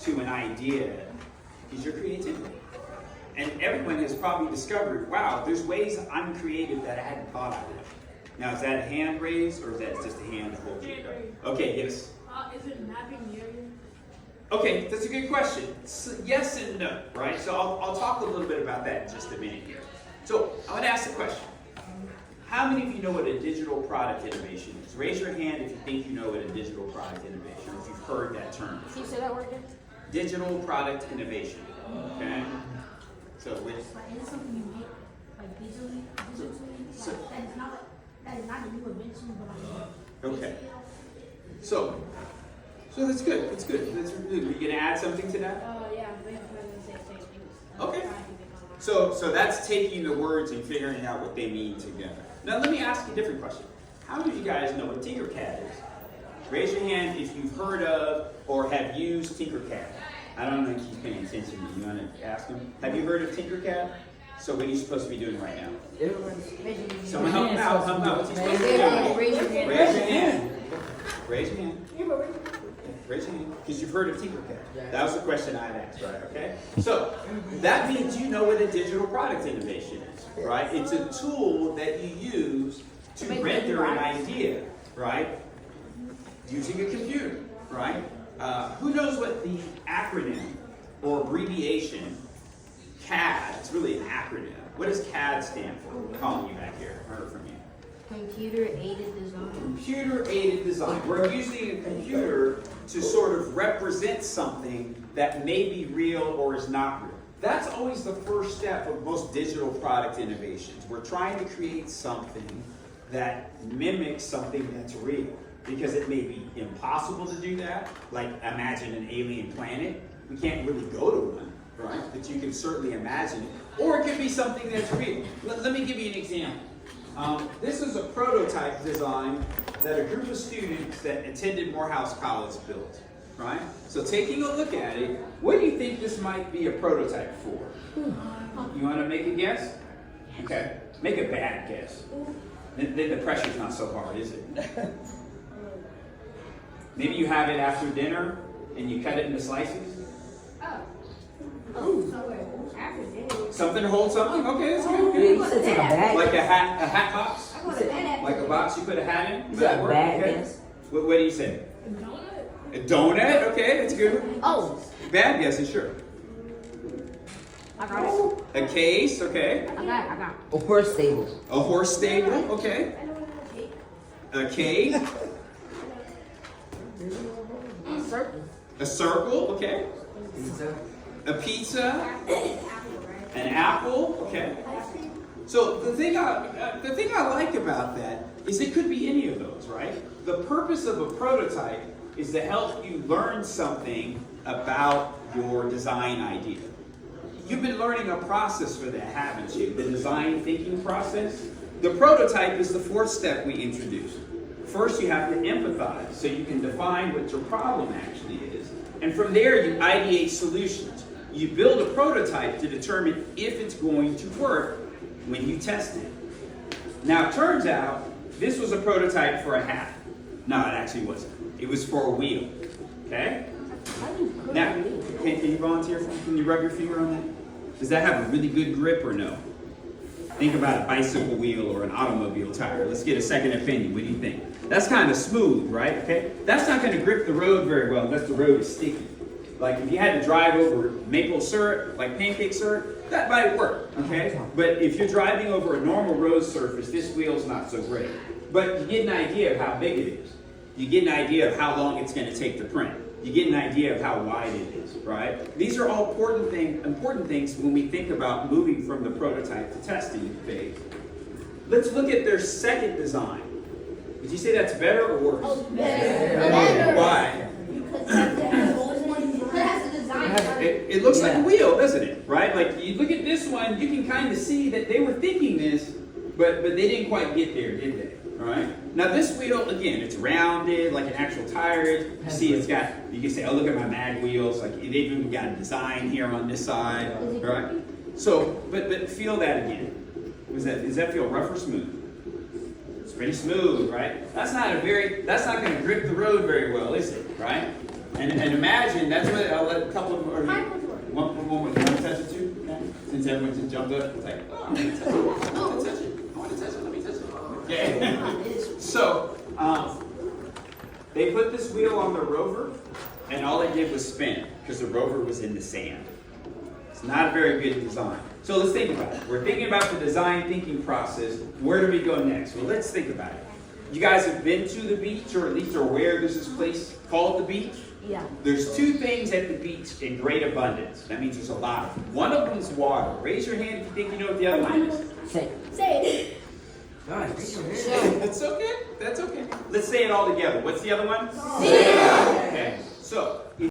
to an idea is your creativity. And everyone has probably discovered, wow, there's ways I'm creative that I hadn't thought of. Now, is that a hand raised or is that just a hand holding? Okay, yes. Is it mapping the area? Okay, that's a good question. So yes and no, right? So I'll talk a little bit about that in just a minute here. So I want to ask the question. How many of you know what a digital product innovation is? Raise your hand if you think you know what a digital product innovation is, if you've heard that term. Can you say that word again? Digital product innovation, okay? So which, Like, is it something you make, like, digitally? So- Like, that is not a new invention, but like... okay. So that's good, that's good. That's really good. Are you gonna add something to that? Yeah, I'm going to say things. Okay. So that's taking the words and figuring out what they mean together. Now let me ask you a different question. How many of you guys know what Tinkercad is? Raise your hand if you've heard of or have used Tinkercad. I don't know if he's paying attention to me. You want to ask him? Have you heard of Tinkercad? So what are you supposed to be doing right now? Someone help him out. Help him out. What's he supposed to be doing? Raise your hand. Raise your hand. Raise your hand. Raise your hand. Because you've heard of Tinkercad. That was the question I had asked, right? Okay? So that means you know what a digital product innovation is, right? It's a tool that you use to render an idea, right? Using a computer, right? Who knows what the acronym or abbreviation CAD, it's really an acronym. What does CAD stand for? I'm calling you back here. I heard from you. Computer-aided design. Computer-aided design. We're using a computer to sort of represent something that may be real or is not real. That's always the first step of most digital product innovations. We're trying to create something that mimics something that's real. Because it may be impossible to do that, like imagine an alien planet. We can't really go to one, right? But you can certainly imagine it. Or it could be something that's real. Let me give you an example. This is a prototype design that a group of students that attended Morehouse College built, right? So taking a look at it, what do you think this might be a prototype for? You want to make a guess? Okay, make a bad guess. The pressure's not so hard, is it? Maybe you have it after dinner and you cut it into slices? After dinner. Something to hold something? Okay, that's good. It's a bag. Like a hat box? I want a bad Like a box you put a hat in? Is That that work? bag, Okay. yes? What do you say? A donut? Okay, that's good. Oh, Bad guess, sure. I got it. A case, okay. I got it. A horse stable. A horse stable, okay. A cake. Circle. A circle, okay. A pizza. An apple, okay. So the thing I like about that is it could be any of those, right? The purpose of a prototype is to help you learn something about your design idea. You've been learning a process for that, haven't you? The design thinking process. The prototype is the fourth step we introduced. First, you have to empathize, so you can define what your problem actually is. And from there, you ideate solutions. You build a prototype to determine if it's going to work when you test it. Now, it turns out this was a prototype for a hat. No, it actually wasn't. It was for a wheel. Okay? Now, can you volunteer? Can you rub your finger on that? Does that have a really good grip or no? Think about a bicycle wheel or an automobile tire. Let's get a second opinion. What do you think? That's kind of smooth, right? Okay? That's not going to grip the road very well unless the road is sticky. Like if you had to drive over maple syrup, like pancake syrup, that might work, okay? But if you're driving over a normal road surface, this wheel's not so great. But you get an idea of how big it is. You get an idea of how long it's going to take to print. You get an idea of how wide it is, right? These are all important things when we think about moving from the prototype to testing phase. Let's look at their second design. Did you say that's better or worse? Better. Why? It looks like a wheel, doesn't it? Right? Like you look at this one, you can kind of see that they were thinking this, but they didn't quite get there, did they? All right. Now this wheel, again, it's rounded like an actual tire is. You see, it's got. You can say, "Oh, look at my mag wheels." Like they've even got a design here on this side, all right? So, but feel that again. Does that feel rough or smooth? It's pretty smooth, right? That's not going to grip the road very well, is it? Right? And imagine, that's what a couple Since everyone just jumped up, it's like, oh, I want to touch it. I want to touch it. I want to touch it. Let me touch it. Yeah. So, they put this wheel on the rover, and all it did was spin because the rover was in the sand. It's not a very good design. So let's think about it. We're thinking about the design thinking process. Where do we go next? Well, let's think about it. You guys have been to the beach, or at least are aware there's this place called the beach? Yeah. There's two things at the beach in great abundance. That means there's a lot of them. One of them is water. Raise your hand if you think you know what the other one is. Say. Say it. That's okay. That's okay. Let's say it all together. What's the other one? Zero. Okay. So,